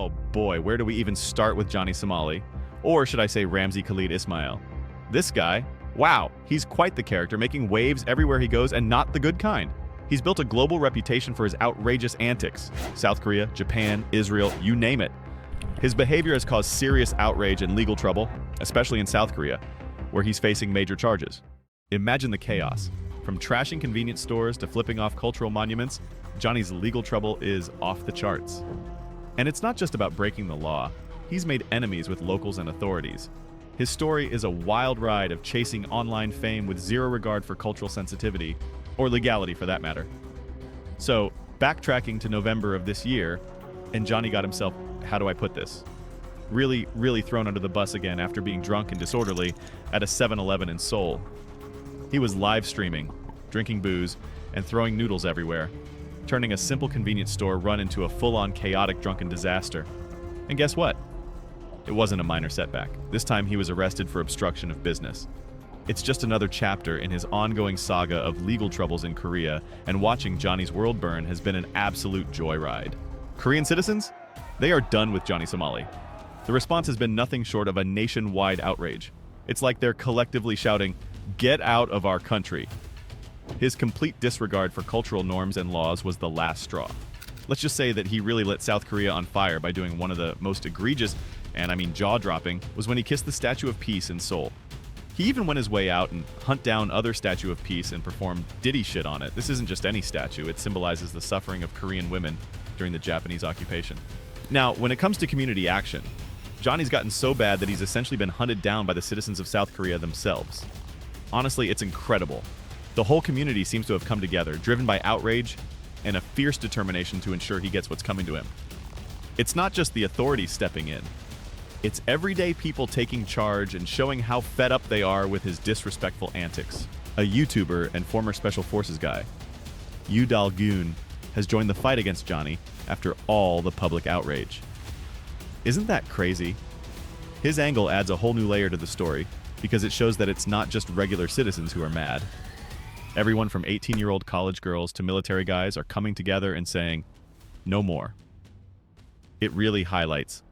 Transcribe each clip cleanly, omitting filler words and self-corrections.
Oh boy, where do we even start with Johnny Somali? Or should I say Ramzi Khalid Ismail? This guy, wow, he's quite the character, making waves everywhere he goes and not the good kind. He's built a global reputation for his outrageous antics. South Korea, Japan, Israel, you name it. His behavior has caused serious outrage and legal trouble, especially in South Korea, where he's facing major charges. Imagine the chaos. From trashing convenience stores to flipping off cultural monuments, Johnny's legal trouble is off the charts. And it's not just about breaking the law. He's made enemies with locals and authorities. His story is a wild ride of chasing online fame with zero regard for cultural sensitivity, or legality for that matter. So, backtracking to November of this year, and Johnny got himself, how do I put this? Really thrown under the bus again after being drunk and disorderly at a 7-Eleven in Seoul. He was live streaming, drinking booze, and throwing noodles everywhere, turning a simple convenience store run into a full-on chaotic drunken disaster. And guess what? It wasn't a minor setback. This time he was arrested for obstruction of business. It's just another chapter in his ongoing saga of legal troubles in Korea, and watching Johnny's world burn has been an absolute joyride. Korean citizens? They are done with Johnny Somali. The response has been nothing short of a nationwide outrage. It's like they're collectively shouting, "Get out of our country." His complete disregard for cultural norms and laws was the last straw. Let's just say that he really lit South Korea on fire by doing one of the most egregious, and I mean jaw-dropping, was when he kissed the Statue of Peace in Seoul. He even went his way out and hunt down other Statue of Peace and performed Diddy shit on it. This isn't just any statue, it symbolizes the suffering of Korean women during the Japanese occupation. Now, when it comes to community action, Johnny's gotten so bad that he's essentially been hunted down by the citizens of South Korea themselves. Honestly, it's incredible. The whole community seems to have come together, driven by outrage and a fierce determination to ensure he gets what's coming to him. It's not just the authorities stepping in. It's everyday people taking charge and showing how fed up they are with his disrespectful antics. A YouTuber and former Special Forces guy, Yu Dal-goon, has joined the fight against Johnny after all the public outrage. Isn't that crazy? His angle adds a whole new layer to the story because it shows that it's not just regular citizens who are mad. Everyone from 18-year-old college girls to military guys are coming together and saying, "No more." It really highlights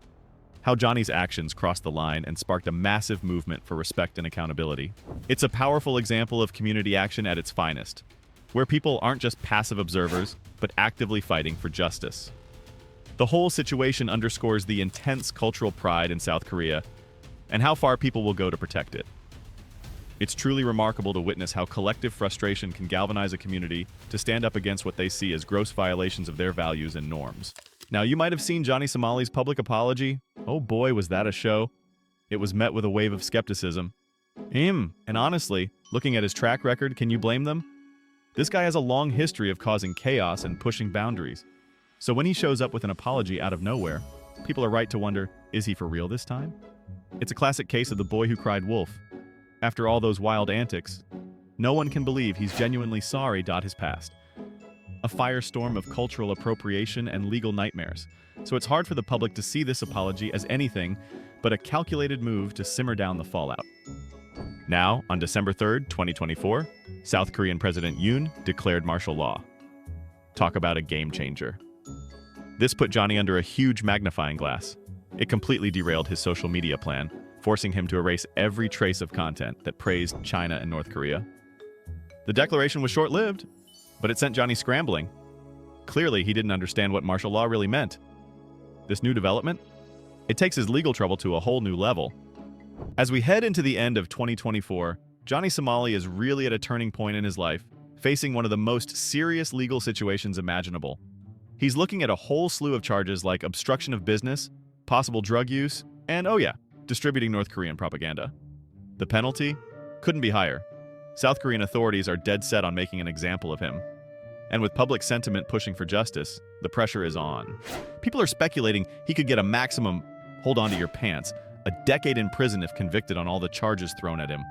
how Johnny's actions crossed the line and sparked a massive movement for respect and accountability. It's a powerful example of community action at its finest, where people aren't just passive observers, but actively fighting for justice. The whole situation underscores the intense cultural pride in South Korea and how far people will go to protect it. It's truly remarkable to witness how collective frustration can galvanize a community to stand up against what they see as gross violations of their values and norms. Now, you might have seen Johnny Somali's public apology. Oh boy, was that a show. It was met with a wave of skepticism. And honestly, looking at his track record, can you blame them? This guy has a long history of causing chaos and pushing boundaries. So when he shows up with an apology out of nowhere, people are right to wonder, is he for real this time? It's a classic case of the boy who cried wolf. After all those wild antics, no one can believe he's genuinely sorry. His past. A firestorm of cultural appropriation and legal nightmares. So it's hard for the public to see this apology as anything but a calculated move to simmer down the fallout. Now, on December 3rd, 2024, South Korean President Yoon declared martial law. Talk about a game changer. This put Johnny under a huge magnifying glass. It completely derailed his social media plan, forcing him to erase every trace of content that praised China and North Korea. The declaration was short-lived, but it sent Johnny scrambling. Clearly, he didn't understand what martial law really meant. This new development? It takes his legal trouble to a whole new level. As we head into the end of 2024, Johnny Somali is really at a turning point in his life, facing one of the most serious legal situations imaginable. He's looking at a whole slew of charges like obstruction of business, possible drug use, and oh yeah, distributing North Korean propaganda. The penalty? Couldn't be higher. South Korean authorities are dead set on making an example of him. And with public sentiment pushing for justice, the pressure is on. People are speculating he could get a maximum, hold on to your pants, a decade in prison if convicted on all the charges thrown at him.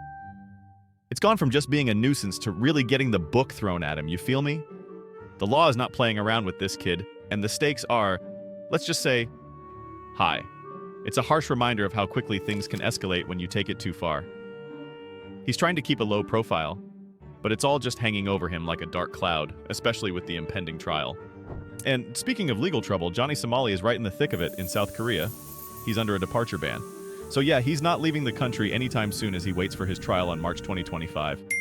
It's gone from just being a nuisance to really getting the book thrown at him, you feel me? The law is not playing around with this kid, and the stakes are, let's just say, high. It's a harsh reminder of how quickly things can escalate when you take it too far. He's trying to keep a low profile, but it's all just hanging over him like a dark cloud, especially with the impending trial. And speaking of legal trouble, Johnny Somali is right in the thick of it in South Korea. He's under a departure ban. So yeah, he's not leaving the country anytime soon as he waits for his trial on March 2025.